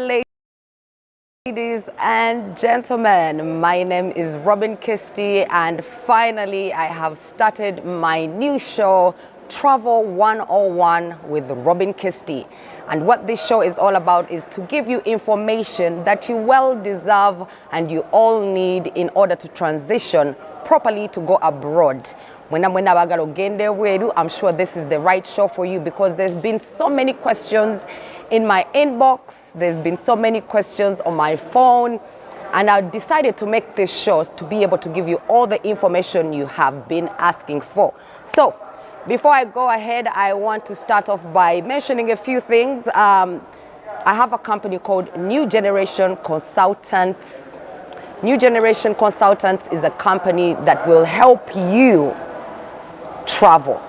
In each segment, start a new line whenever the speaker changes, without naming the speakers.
Ladies and gentlemen, my name is Kisti, and finally I have started my new show, Travel 101 with Kisti. And what this show is all about is to give you information that you well deserve and you all need in order to transition properly to go abroad. I'm sure this is the right show for you because there's been so many questions in my inbox, there's been so many questions on my phone, and I decided to make this show to be able to give you all the information you have been asking for. So before I go ahead, I want to start off by mentioning a few things. I have a company called New Generation Consultants. New Generation Consultants is a company that will help you travel.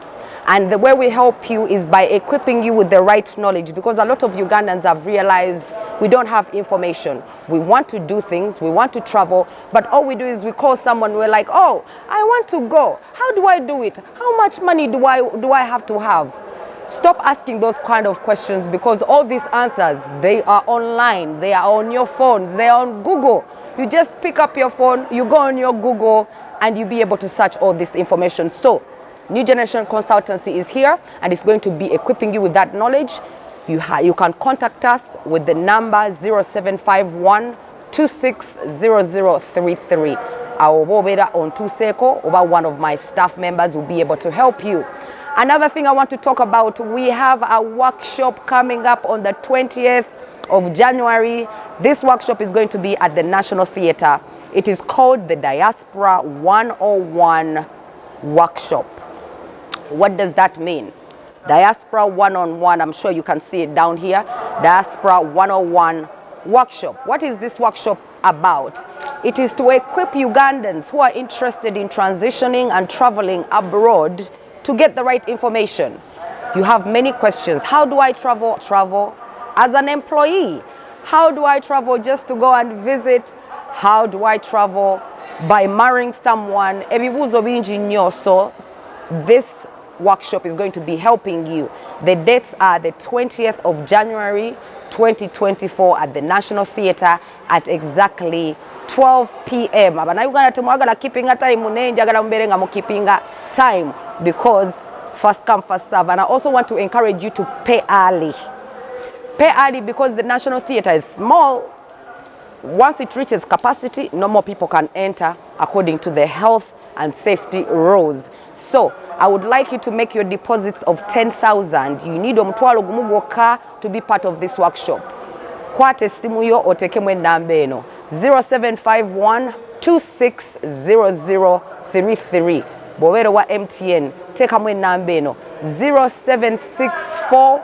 And the way we help you is by equipping you with the right knowledge, because a lot of Ugandans have realized we don't have information. We want to do things, we want to travel, but all we do is we call someone, we're like, oh, I want to go. How do I do it? How much money do I have to have? Stop asking those kind of questions, because all these answers, they are online, they are on your phones, they are on Google. You just pick up your phone, you go on your Google, and you'll be able to search all this information. So New Generation Consultancy is here and it's going to be equipping you with that knowledge. You can contact us with the number 0751 260033. Our Wobeda on Tuseko, over one of my staff members will be able to help you. Another thing I want to talk about, we have a workshop coming up on the 20th of January. This workshop is going to be at the National Theatre. It is called the Diaspora 101 Workshop. What does that mean? Diaspora 101, I'm sure you can see it down here. Diaspora 101 Workshop. What is this workshop about? It is to equip Ugandans who are interested in transitioning and traveling abroad to get the right information. You have many questions. How do I travel? Travel as an employee. How do I travel just to go and visit? How do I travel by marrying someone? So this workshop is going to be helping you. The dates are the 20th of January 2024 at the National Theatre at exactly 12 p.m. time because first come first serve. And I also want to encourage you to pay early. Pay early because the National Theatre is small. Once it reaches capacity, no more people can enter according to the health and safety rules. So I would like you to make your deposits of 10,000. You need omutwalo gumugoka to be part of this workshop. Kwate simu yo otekemwe nambe eno 0751 260033. Bowero wa MTN teka mwe nambe eno 0764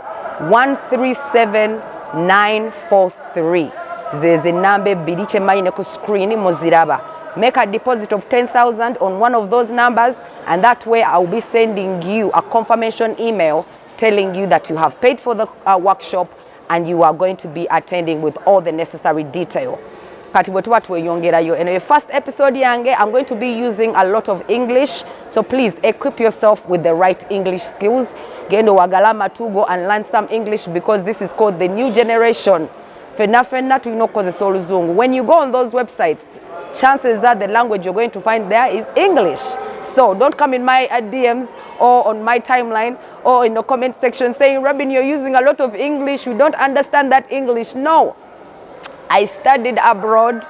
137 943. Zeze nambe biliche maine ku screen moziraba. Make a deposit of 10,000 on one of those numbers, and that way I'll be sending you a confirmation email telling you that you have paid for the workshop and you are going to be attending with all the necessary detail. In the first episode yange, I'm going to be using a lot of English, so please equip yourself with the right English skills. Gendo wagalama to go and learn some English because this is called the New Generation. When you go on those websites, chances are the language you're going to find there is English. So don't come in my DMs or on my timeline or in the comment section saying, Robin, you're using a lot of English, we don't understand that English. No, I studied abroad.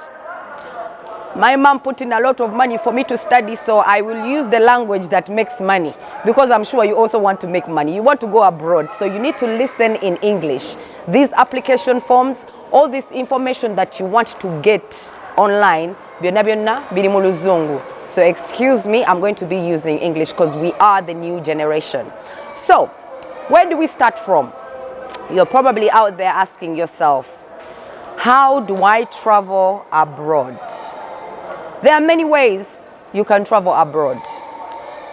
My mom put in a lot of money for me to study, so I will use the language that makes money, because I'm sure you also want to make money. You want to go abroad, so you need to listen in English. These application forms, all this information that you want to get online, so excuse me, I'm going to be using English because we are the new generation. So where do we start from? You're probably out there asking yourself, how do I travel abroad? There are many ways you can travel abroad.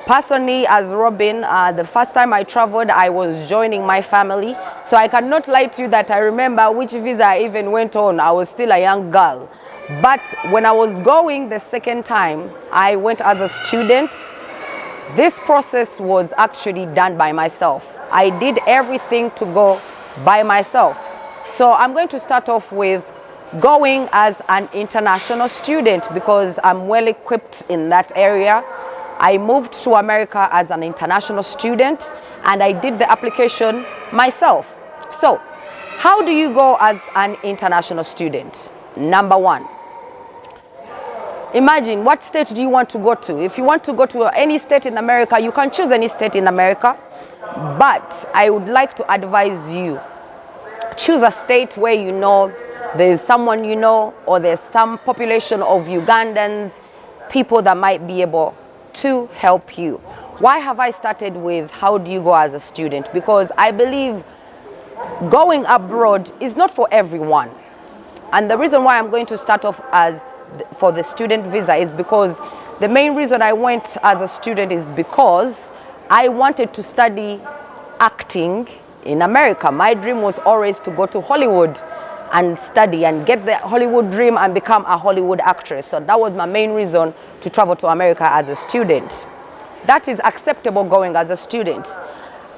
Personally, as Robin, the first time I traveled, I was joining my family. So I cannot lie to you that I remember which visa I even went on. I was still a young girl. But when I was going the second time, I went as a student. This process was actually done by myself. I did everything to go by myself. So I'm going to start off with going as an international student because I'm well equipped in that area. I moved to America as an international student and I did the application myself. So, how do you go as an international student? Number one, imagine what state do you want to go to. If you want to go to any state in America, you can choose any state in America. But I would like to advise you, choose a state where you know there's someone you know or there's some population of Ugandans, people that might be able to help you. Why have I started with how do you go as a student? Because I believe going abroad is not for everyone. And the reason why I'm going to start off as for the student visa is because the main reason I went as a student is because I wanted to study acting in America. My dream was always to go to Hollywood and study and get the Hollywood dream and become a Hollywood actress. So that was my main reason to travel to America as a student. That is acceptable going as a student.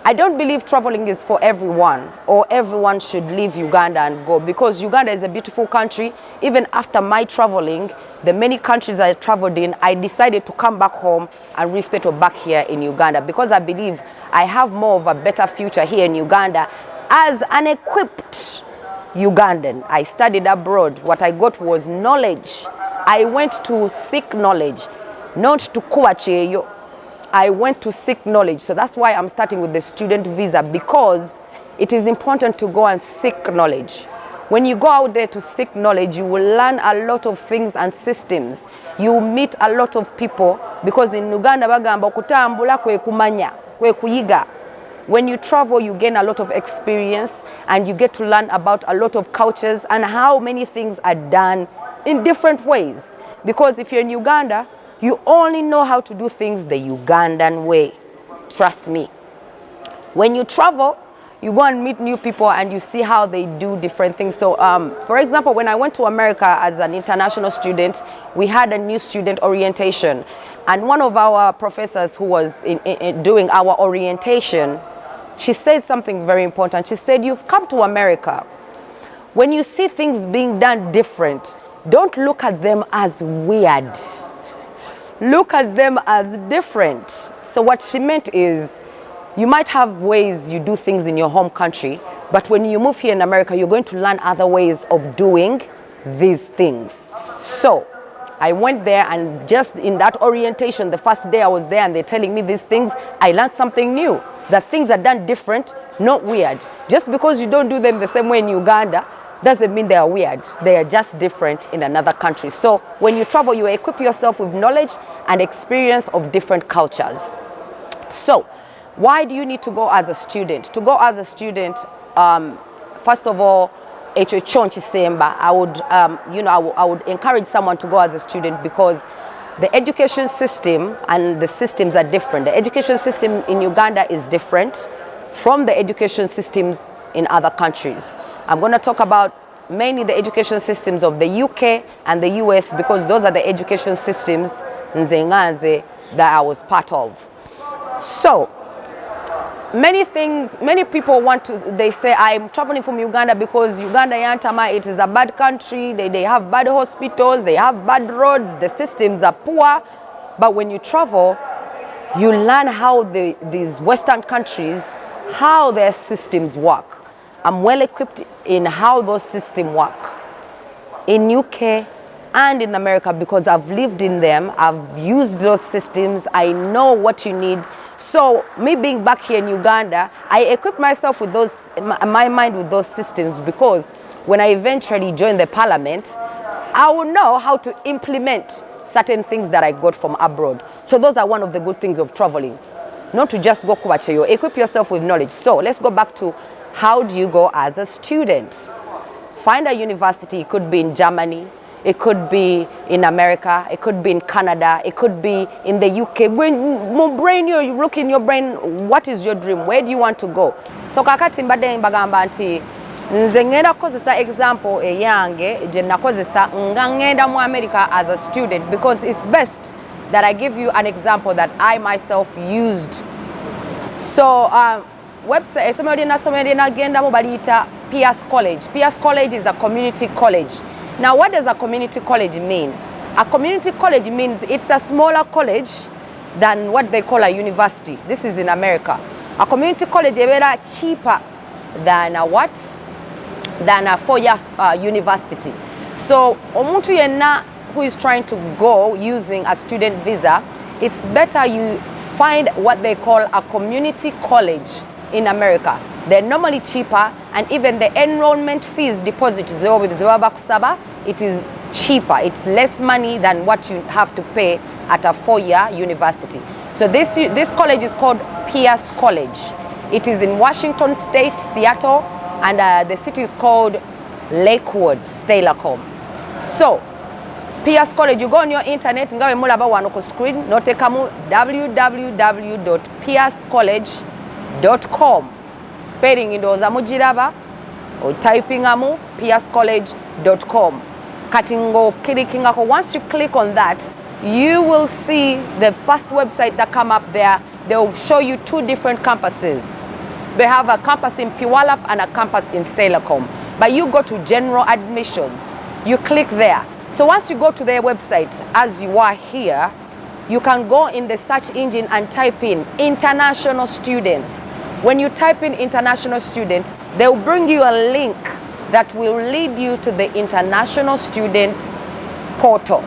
I don't believe traveling is for everyone or everyone should leave Uganda and go, because Uganda is a beautiful country. Even after my traveling, the many countries I traveled in, I decided to come back home and resettle back here in Uganda because I believe I have more of a better future here in Uganda as an equipped Ugandan. I studied abroad. What I got was knowledge. I went to seek knowledge, not to kuwacheyo. I went to seek knowledge. So that's why I'm starting with the student visa, because it is important to go and seek knowledge. When you go out there to seek knowledge, you will learn a lot of things and systems. You will meet a lot of people, because in Uganda bagamba okutambula kwe kumanya, kwe kuyiga. When you travel, you gain a lot of experience and you get to learn about a lot of cultures and how many things are done in different ways. Because if you're in Uganda, you only know how to do things the Ugandan way. Trust me. When you travel, you go and meet new people and you see how they do different things. So, for example, when I went to America as an international student, we had a new student orientation. And one of our professors who was doing our orientation, she said something very important. She said, you've come to America. When you see things being done different, don't look at them as weird. Look at them as different. So what she meant is, you might have ways you do things in your home country, but when you move here in America, you're going to learn other ways of doing these things. So I went there, and just in that orientation, the first day I was there and they're telling me these things, I learned something new. That things are done different, not weird. Just because you don't do them the same way in Uganda doesn't mean they are weird. They are just different in another country. So when you travel, you equip yourself with knowledge and experience of different cultures. So why do you need to go as a student? To go as a student, first of all, I would encourage someone to go as a student because the education system and the systems are different. The education system in Uganda is different from the education systems in other countries. I'm going to talk about mainly the education systems of the UK and the US because those are the education systems that I was part of. So, many people they say, I'm traveling from Uganda because Uganda Yantama, it is a bad country, they have bad hospitals, they have bad roads, the systems are poor. But when you travel, you learn how these Western countries, how their systems work. I'm well equipped in how those systems work in UK and in America because I've lived in them, I've used those systems, I know what you need. So me being back here in Uganda, I equip myself with my mind with those systems because when I eventually join the parliament, I will know how to implement certain things that I got from abroad. So those are one of the good things of traveling. Not to just go kubacheyo, equip yourself with knowledge. So let's go back to how do you go as a student? Find a university. It could be in Germany, it could be in America, it could be in Canada, it could be in the UK. When you look in your brain, what is your dream? Where do you want to go? So kakati mbade mbagamba nti nze ngenda kozesa example eyange je nakozesa nga ngenda mu America as a student because it's best that I give you an example that I myself used. So website somewhere na genda mu balita Pierce College. Pierce College is a community college. Now, what does a community college mean? A community college means it's a smaller college than what they call a university. This is in America. A community college is cheaper than a what? Than a 4-year university. So, omuntu yenna who is trying to go using a student visa, it's better you find what they call a community college in America. They're normally cheaper, and even the enrollment fees deposit, it is cheaper. It's less money than what you have to pay at a 4-year university. So this college is called Pierce College. It is in Washington State, Seattle, and the city is called Lakewood, Steilacoom. So, Pierce College, you go on your internet, ngawe mulaba wano ku screen, notekamu www.piercecollege.com. Spelling indoza mujiraba, or typing amu piercecollege.com. Katingo klickingako. Once you click on that, you will see the first website that come up there. They will show you 2 different campuses. They have a campus in Puyallup and a campus in Steilacoom. But you go to general admissions. You click there. So once you go to their website, as you are here, you can go in the search engine and type in international students. When you type in international student, they will bring you a link that will lead you to the international student portal.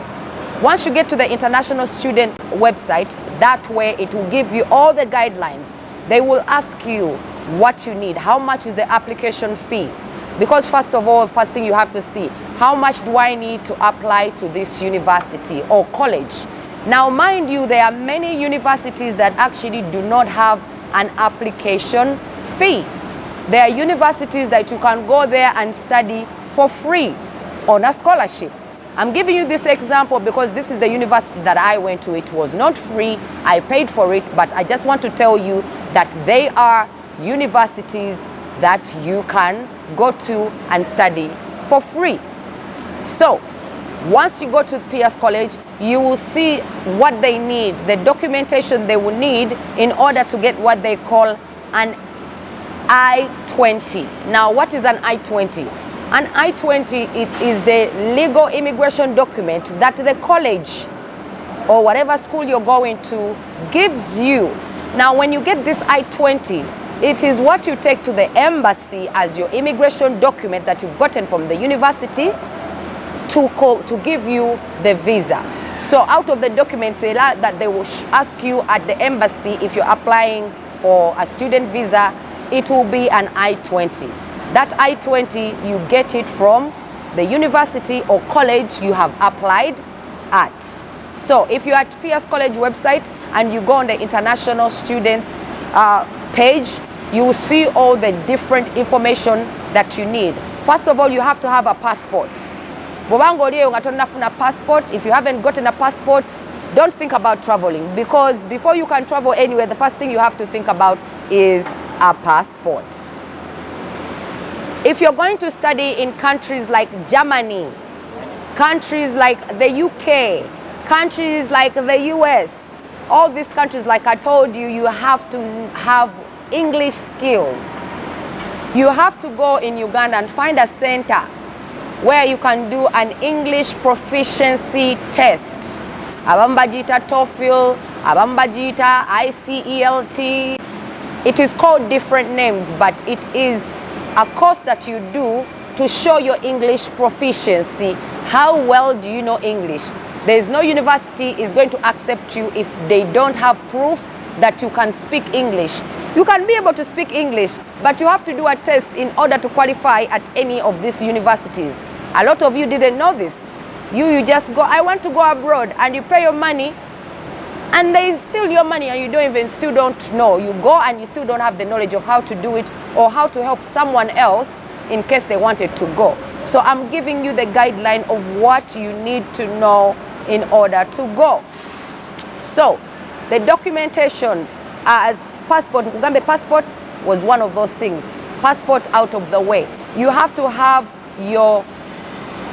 Once you get to the international student website, that way it will give you all the guidelines. They will ask you what you need, how much is the application fee. Because first of all, first thing you have to see, how much do I need to apply to this university or college? Now, mind you, there are many universities that actually do not have an application fee. There are universities that you can go there and study for free on a scholarship. I'm giving you this example because this is the university that I went to. It was not free. I paid for it, but I just want to tell you that they are universities that you can go to and study for free. So, once you go to Pierce College, you will see what they need, the documentation they will need in order to get what they call an I-20. Now, what is an I-20? An I-20, it is the legal immigration document that the college or whatever school you're going to gives you. Now, when you get this I-20, it is what you take to the embassy as your immigration document that you've gotten from the university to give you the visa. So out of the documents that they will ask you at the embassy if you're applying for a student visa, it will be an I-20. That I-20, you get it from the university or college you have applied at. So if you're at Pierce College website and you go on the international students page, you will see all the different information that you need. First of all, you have to have a passport. Passport. If you haven't gotten a passport, don't think about traveling, because before you can travel anywhere, the first thing you have to think about is a passport. If you're going to study in countries like Germany, countries like the UK, countries like the US, all these countries, like I told you, you have to have English skills. You have to go in Uganda and find a center where you can do an English proficiency test. Abambajita TOEFL, Abambajita ICELT. It is called different names, but it is a course that you do to show your English proficiency. How well do you know English? There is no university is going to accept you if they don't have proof that you can speak English. You can be able to speak English, but you have to do a test in order to qualify at any of these universities. A lot of you didn't know this. You just go, I want to go abroad, and you pay your money, and they steal your money, and you still don't know. You go and you still don't have the knowledge of how to do it or how to help someone else in case they wanted to go. So I'm giving you the guideline of what you need to know in order to go. So the documentations as passport, Mugambe passport was one of those things. Passport out of the way. You have to have your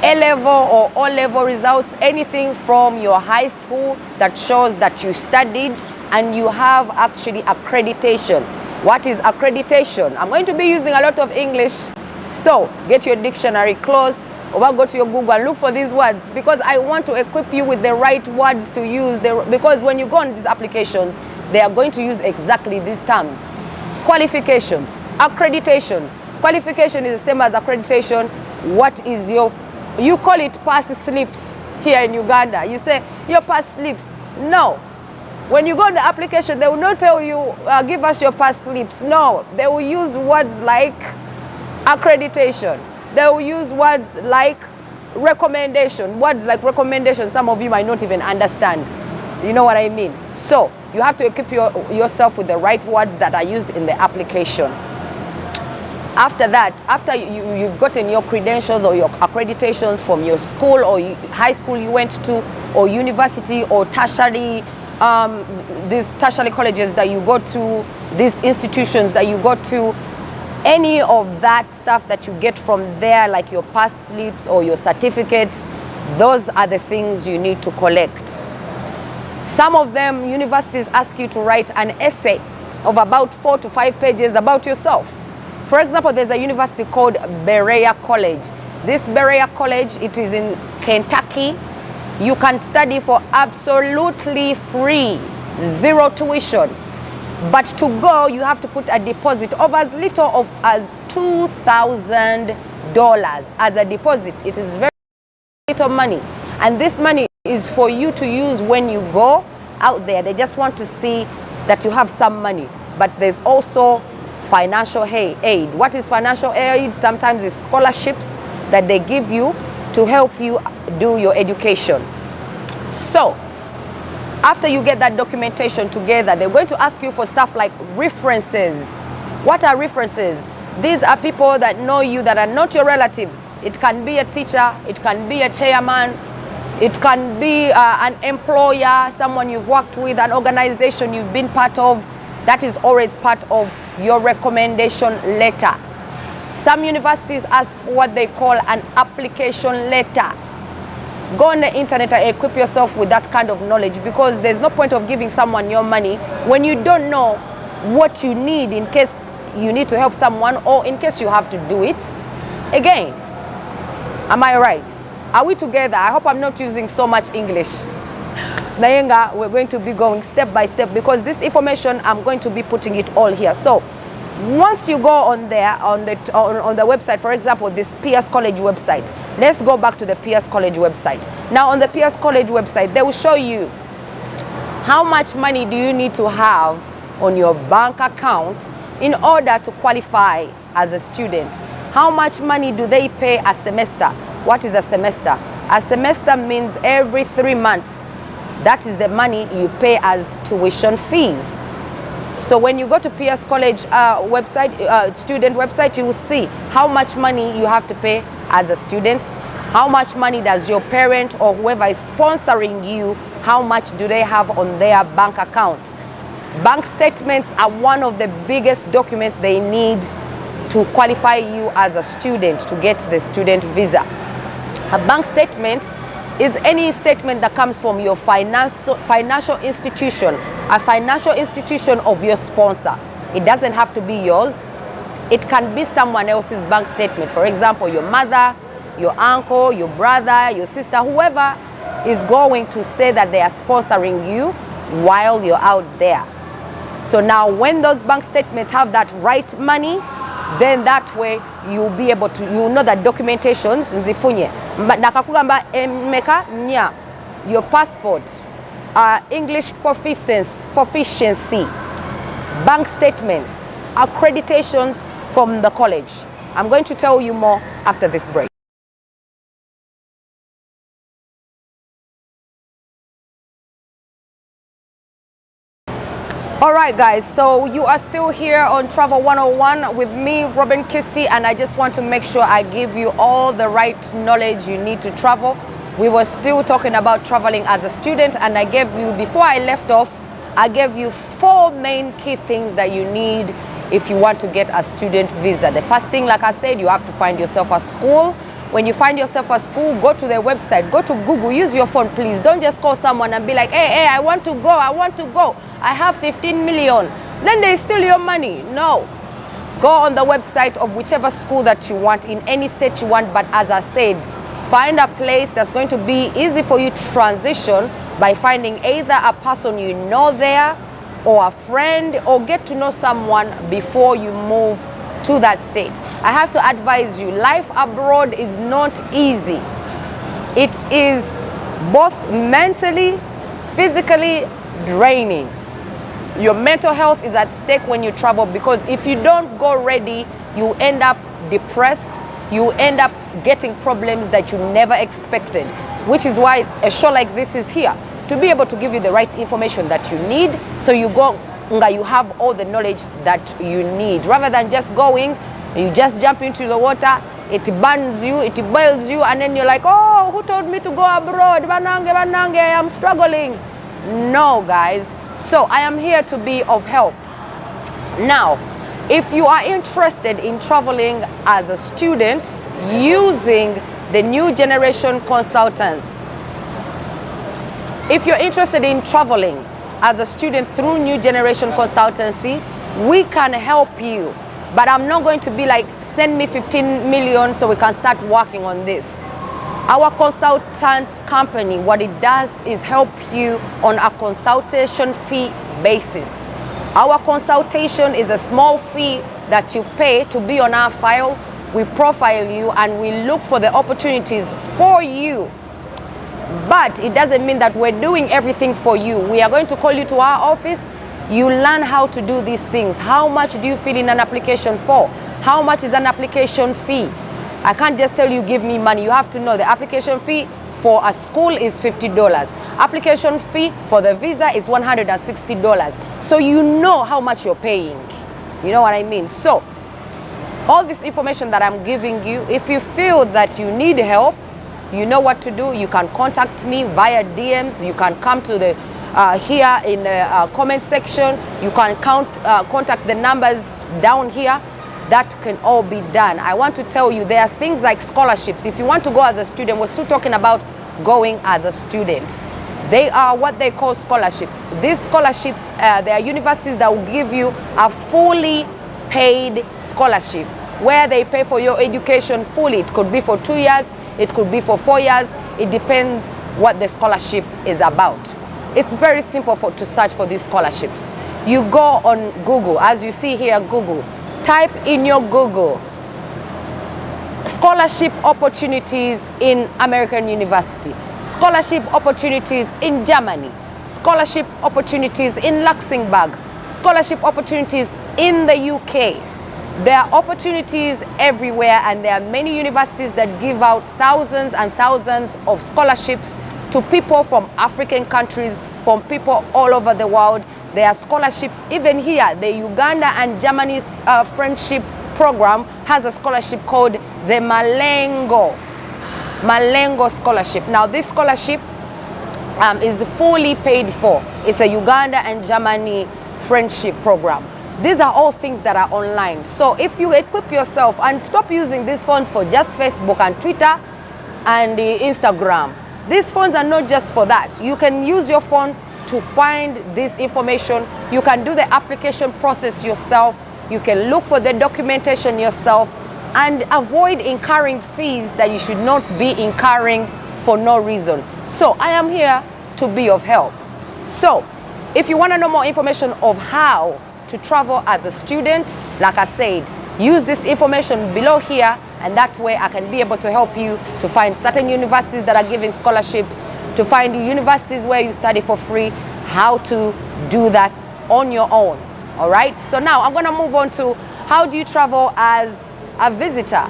A-level or O-level results, anything from your high school that shows that you studied, and you have actually accreditation. What is accreditation? I'm going to be using a lot of English, So get your dictionary close, or go to your Google and look for these words, because I want to equip you with the right words to use. Because when you go on these applications, they are going to use exactly these terms. Qualifications, accreditations. Qualification is the same as accreditation. What is you call it pass slips here in Uganda. You say your pass slips. No. When you go on the application, they will not tell you, give us your pass slips. No. They will use words like accreditation. They will use words like recommendation. Words like recommendation, some of you might not even understand. You know what I mean? So you have to equip yourself with the right words that are used in the application. After that, after you've gotten your credentials or your accreditations from your school or high school you went to, or university or tertiary, these tertiary colleges that you go to, these institutions that you go to, any of that stuff that you get from there, like your pass slips or your certificates, those are the things you need to collect. Some of them, universities ask you to write an essay of about 4 to 5 pages about yourself. For example, there's a university called Berea College. This Berea College, it is in Kentucky. You can study for absolutely free, zero tuition. But to go, you have to put a deposit of as little as $2,000 as a deposit. It is very little money. And this money is for you to use when you go out there. They just want to see that you have some money. But there's also financial aid. What is financial aid? Sometimes it's scholarships that they give you to help you do your education. So after you get that documentation together, they're going to ask you for stuff like references. What are references? These are people that know you that are not your relatives. It can be a teacher, it can be a chairman, it can be an employer, someone you've worked with, an organization you've been part of. That is always part of your recommendation letter. Some universities ask for what they call an application letter. Go on the internet and equip yourself with that kind of knowledge, because there's no point of giving someone your money when you don't know what you need in case you need to help someone or in case you have to do it again. Am I right? Are we together? I hope I'm not using so much English. Nayenga, we're going to be going step by step, because this information I'm going to be putting it all here. So once you go on there on the website, for example, this PS College website, let's go back to the PS College website. Now on the PS College website, they will show you how much money do you need to have on your bank account in order to qualify as a student. How much money do they pay a semester? What is a semester? A semester means every 3 months. That is the money you pay as tuition fees. So when you go to PS College website, student website, you will see how much money you have to pay as a student. How much money does your parent or whoever is sponsoring you, how much do they have on their bank account? Bank statements are one of the biggest documents they need to qualify you as a student to get the student visa. A bank statement is any statement that comes from your financial institution, a financial institution of your sponsor. It doesn't have to be yours. It can be someone else's bank statement. For example, your mother, your uncle, your brother, your sister, whoever is going to say that they are sponsoring you while you're out there. So now when those bank statements have that right money, then that way you'll be able to, you know that documentations nzifunye nakakugamba emeka nya your passport, English proficiency, bank statements, accreditations from the college. I'm going to tell you more after this break. Alright guys, so you are still here on Travel 101 with me, Robin Kisti, and I just want to make sure I give you all the right knowledge you need to travel. We were still talking about traveling as a student, and I gave you, before I left off, I gave you 4 main key things that you need if you want to get a student visa. The first thing, like I said, you have to find yourself a school. When you find yourself a school, go to their website, go to Google, use your phone, please. Don't just call someone and be like, hey, I want to go, I have 15 million. Then they steal your money. No. Go on the website of whichever school that you want, in any state you want, but as I said, find a place that's going to be easy for you to transition by finding either a person you know there or a friend, or get to know someone before you move to that state. I have to advise you, life abroad is not easy. It is both mentally, physically draining. Your mental health is at stake when you travel, because if you don't go ready, you end up depressed, you end up getting problems that you never expected, which is why a show like this is here, to be able to give you the right information that you need, so you have all the knowledge that you need, rather than just going, you just jump into the water, it burns you, it boils you, and then you're like, oh, who told me to go abroad? Banange, I'm struggling. No, guys. So I am here to be of help. Now, if you are interested in traveling as a student using the new generation consultants, if you're interested in traveling as a student through new generation consultancy, we can help you. But I'm not going to be like, send me 15 million so we can start working on this. Our consultants company, what it does is help you on a consultation fee basis. Our consultation is a small fee that you pay to be on our file. We profile you and we look for the opportunities for you. But it doesn't mean that we're doing everything for you. We are going to call you to our office. You learn how to do these things. How much do you fill in an application for? How much is an application fee? I can't just tell you, give me money. You have to know the application fee for a school is $50. Application fee for the visa is $160. So you know how much you're paying. You know what I mean? So all this information that I'm giving you, if you feel that you need help, you know what to do. You can contact me via DMs. You can come to the here in the comment section. You can contact the numbers down here. That can all be done. I want to tell you, there are things like scholarships. If you want to go as a student, we're still talking about going as a student. They are what they call scholarships. These scholarships, there are universities that will give you a fully paid scholarship, where they pay for your education fully. It could be for 2 years, it could be for 4 years. It depends what the scholarship is about. It's very simple to search for these scholarships. You go on Google, as you see here, Google. Type in your Google, scholarship opportunities in American University, scholarship opportunities in Germany, scholarship opportunities in Luxembourg, scholarship opportunities in the UK. There are opportunities everywhere, and there are many universities that give out thousands and thousands of scholarships to people from African countries, from people all over the world. There are scholarships even here. The Uganda and Germany's friendship program has a scholarship called the Malengo scholarship. Now this scholarship is fully paid for. It's a Uganda and Germany friendship program. These are all things that are online. So if you equip yourself and stop using these phones for just Facebook and Twitter and Instagram. These phones are not just for that. You can use your phone to find this information. You can do the application process yourself. You can look for the documentation yourself and avoid incurring fees that you should not be incurring for no reason. So I am here to be of help. So if you want to know more information of how to travel as a student, like I said, use this information below here, and that way I can be able to help you to find certain universities that are giving scholarships, to find universities where you study for free, how to do that on your own. All right, so now I'm going to move on to how do you travel as a visitor.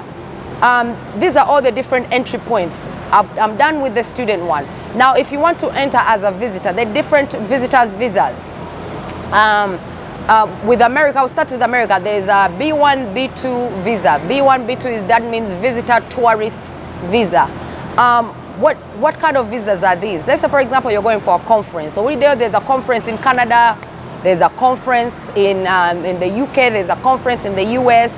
These are all the different entry points. I'm done with the student one. Now if you want to enter as a visitor, the different visitors visas. With America, I'll start with America. There's a B1, B2 visa. B1, B2 that means visitor tourist visa. What kind of visas are these? Let's say, for example, you're going for a conference. So there's a conference in Canada, there's a conference in the UK, there's a conference in the US.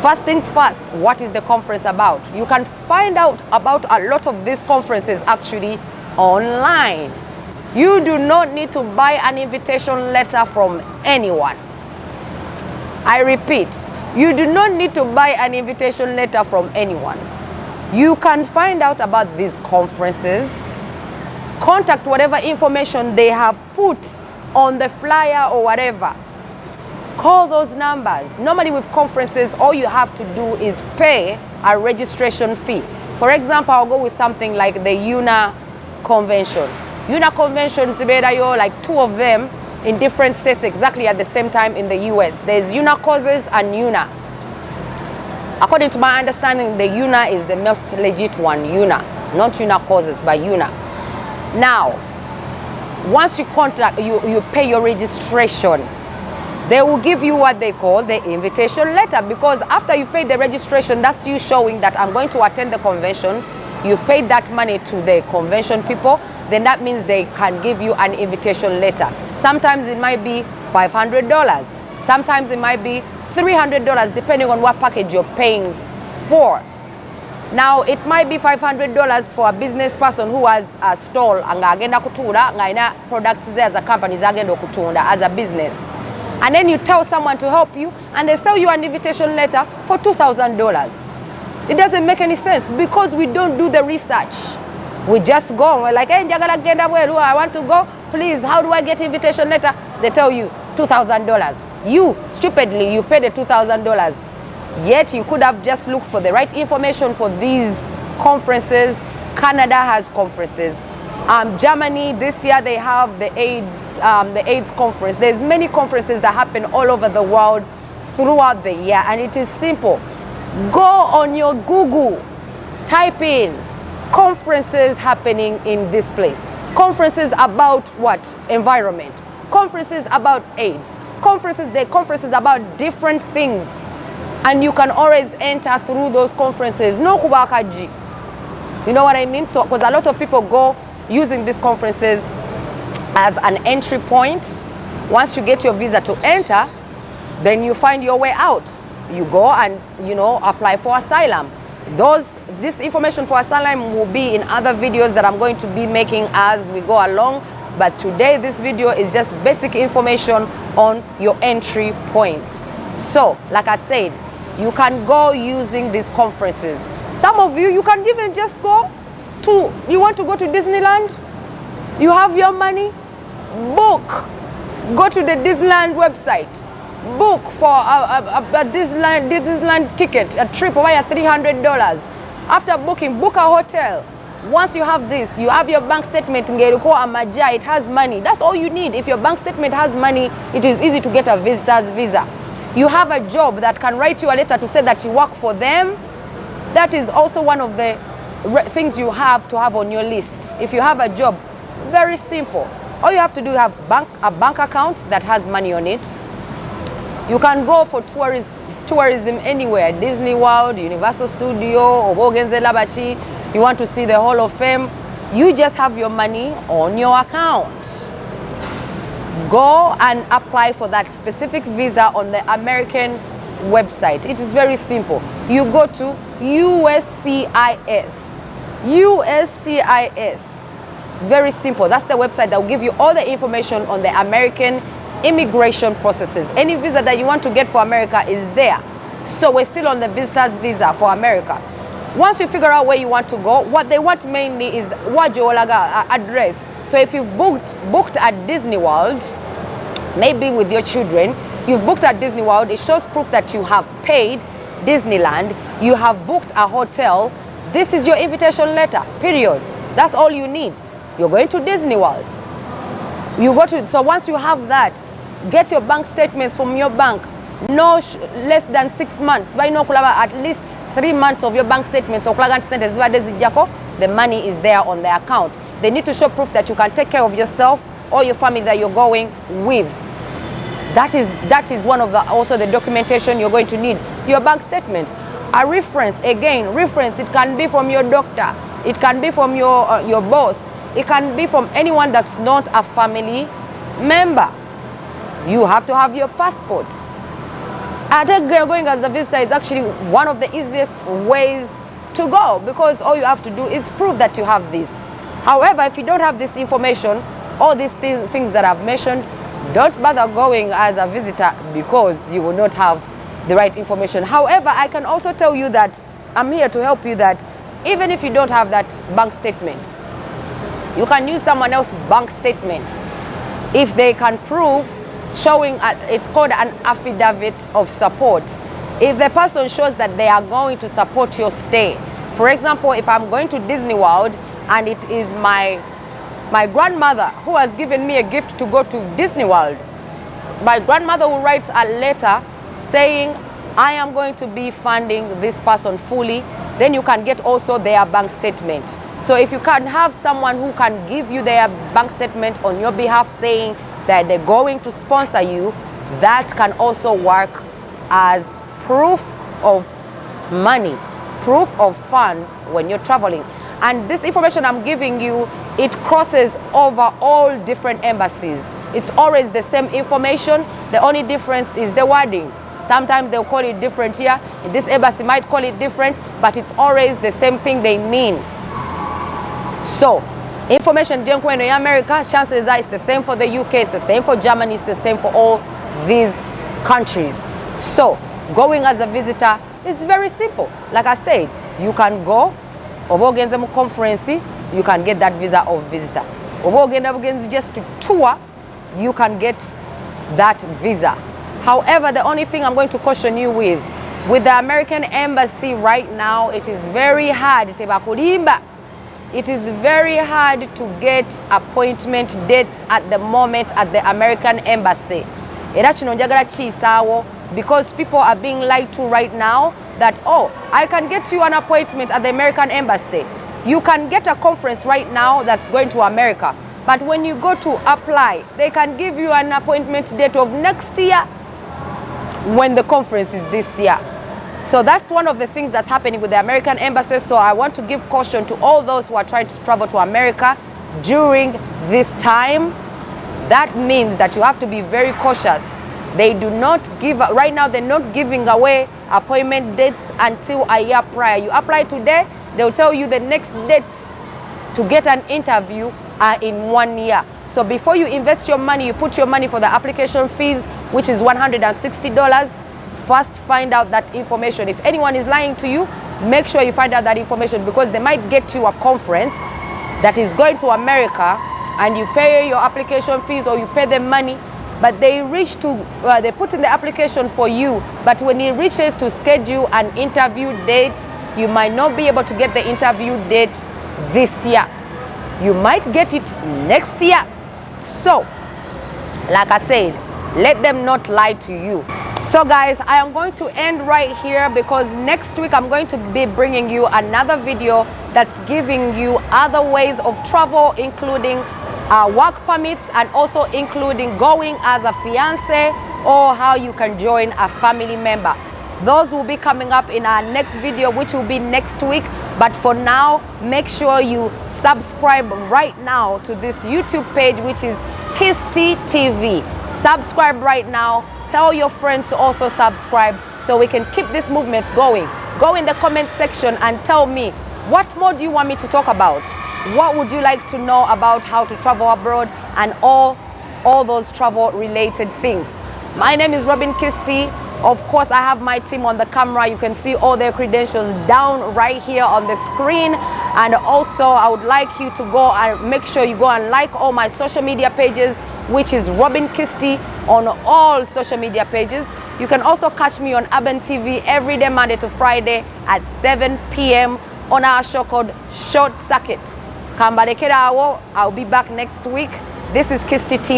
First things first, what is the conference about? You can find out about a lot of these conferences actually online. You do not need to buy an invitation letter from anyone. I repeat, You do not need to buy an invitation letter from anyone. You can find out about these conferences, contact whatever information they have put on the flyer or whatever. Call those numbers. Normally with conferences, all you have to do is pay a registration fee. For example, I'll go with something like the UNA convention. UNA conventions, like 2 of them in different states exactly at the same time in the US. There's UNA causes and UNA. According to my understanding, the UNA is the most legit one, UNA. Not UNA causes, but UNA. Now, once you contact, you pay your registration, they will give you what they call the invitation letter, because after you pay the registration, that's you showing that I'm going to attend the convention. You've paid that money to the convention people, then that means they can give you an invitation letter. Sometimes it might be $500. Sometimes it might be $300, depending on what package you're paying for. Now, it might be $500 for a business person who has a stall and agenda kutunda ngaina products there as a company agenda kutunda as a business. And then you tell someone to help you and they sell you an invitation letter for $2,000. It doesn't make any sense because we don't do the research. We just go. We're like, hey, Ebweru, I want to go. Please, how do I get invitation letter? They tell you $2,000. You, stupidly, you pay the $2,000. Yet you could have just looked for the right information for these conferences. Canada has conferences. Germany, this year they have the AIDS conference. There's many conferences that happen all over the world throughout the year, and it is simple. Go on your Google, type in conferences happening in this place. Conferences about what? Environment. Conferences about AIDS. Conferences about different things. And you can always enter through those conferences. No kubakaji. You know what I mean? So, because a lot of people go using these conferences as an entry point. Once you get your visa to enter, then you find your way out. You go and, apply for asylum. This information for asylum will be in other videos that I'm going to be making as we go along. But today, this video is just basic information on your entry points. So, like I said, you can go using these conferences. Some of you can even just go to, you want to go to Disneyland? You have your money? Book. Go to the Disneyland website. Book for a Disneyland ticket, a trip over $300. After booking, book a hotel. Once you have this, you have your bank statement, it has money. That's all you need. If your bank statement has money, it is easy to get a visitor's visa. You have a job that can write you a letter to say that you work for them. That is also one of the things you have to have on your list. If you have a job, very simple. All you have to do is have a bank account that has money on it. You can go for tourism anywhere, Disney World, Universal Studio, Labachi. You want to see the Hall of Fame, you just have your money on your account. Go and apply for that specific visa on the American website. It is very simple. You go to USCIS. USCIS. Very simple. That's the website that will give you all the information on the American immigration processes. Any visa that you want to get for America is there. So we're still on the visitor's visa for America. Once you figure out where you want to go, what they want mainly is Wajolaga address. So if you've booked at Disney World, maybe with your children, you've booked at Disney World, it shows proof that you have paid Disneyland, you have booked a hotel, this is your invitation letter, period. That's all you need. You're going to Disney World. So once you have that, get your bank statements from your bank. No less than 6 months. At least 3 months of your bank statements. The money is there on the account. They need to show proof that you can take care of yourself or your family that you're going with. That is one of also the documentation you're going to need. Your bank statement. A reference, it can be from your doctor. It can be from your boss. It can be from anyone that's not a family member. You have to have your passport. I think going as a visitor is actually one of the easiest ways to go because all you have to do is prove that you have this. However, if you don't have this information, all these things that I've mentioned, don't bother going as a visitor because you will not have the right information. However, I can also tell you that I'm here to help you that even if you don't have that bank statement, you can use someone else's bank statement if they can prove showing, it's called an affidavit of support. If the person shows that they are going to support your stay, for example, if I'm going to Disney World and it is my grandmother who has given me a gift to go to Disney World, my grandmother will write a letter saying, I am going to be funding this person fully. Then you can get also their bank statement. So if you can have someone who can give you their bank statement on your behalf saying that they're going to sponsor you, that can also work as proof of money, proof of funds when you're traveling. And this information I'm giving you, it crosses over all different embassies. It's always the same information. The only difference is the wording. Sometimes they'll call it different here. In this embassy might call it different, but it's always the same thing they mean. So, information in America, chances are it's the same for the UK, it's the same for Germany, it's the same for all these countries. So, going as a visitor is very simple. Like I said, you can go, zokugendamu conference, you can get that visa of visitor. Zokugendamu just to tour, you can get that visa. However, the only thing I'm going to caution you with the American embassy right now, it is very hard. It is very hard to get appointment dates at the moment at the American embassy. Because people are being lied to right now that, oh, I can get you an appointment at the American embassy. You can get a conference right now that's going to America. But when you go to apply, they can give you an appointment date of next year when the conference is this year. So that's one of the things that's happening with the American embassy. So I want to give caution to all those who are trying to travel to America during this time. That means that you have to be very cautious. They do not give, right now they're not giving away appointment dates until a year prior. You apply today, they'll tell you the next dates to get an interview are in 1 year. So before you invest your money, you put your money for the application fees, which is $160. First, find out that information. If anyone is lying to you, make sure you find out that information, because they might get you a conference that is going to America and you pay your application fees or you pay them money, but they put in the application for you, but when it reaches to schedule an interview date, you might not be able to get the interview date this year. You might get it next year. So, like I said, let them not lie to you. So guys, I am going to end right here, because next week I'm going to be bringing you another video that's giving you other ways of travel, including work permits, and also including going as a fiance, or how you can join a family member. Those will be coming up in our next video, which will be next week. But for now, make sure you subscribe right now to this YouTube page, which is Kisti TV. Subscribe right now. Tell your friends to also subscribe, so we can keep this movement going. Go in the comment section and tell me, what more do you want me to talk about? What would you like to know about how to travel abroad and all those travel related things? My name is Robin Kisti. Of course, I have my team on the camera. You can see all their credentials down right here on the screen. And also, I would like you to go and make sure you go and like all my social media pages, which is Robin Kisti on all social media pages. You can also catch me on Urban TV every day, Monday to Friday at 7 p.m. on our show called Short Circuit. I'll be back next week. This is Kisti TV.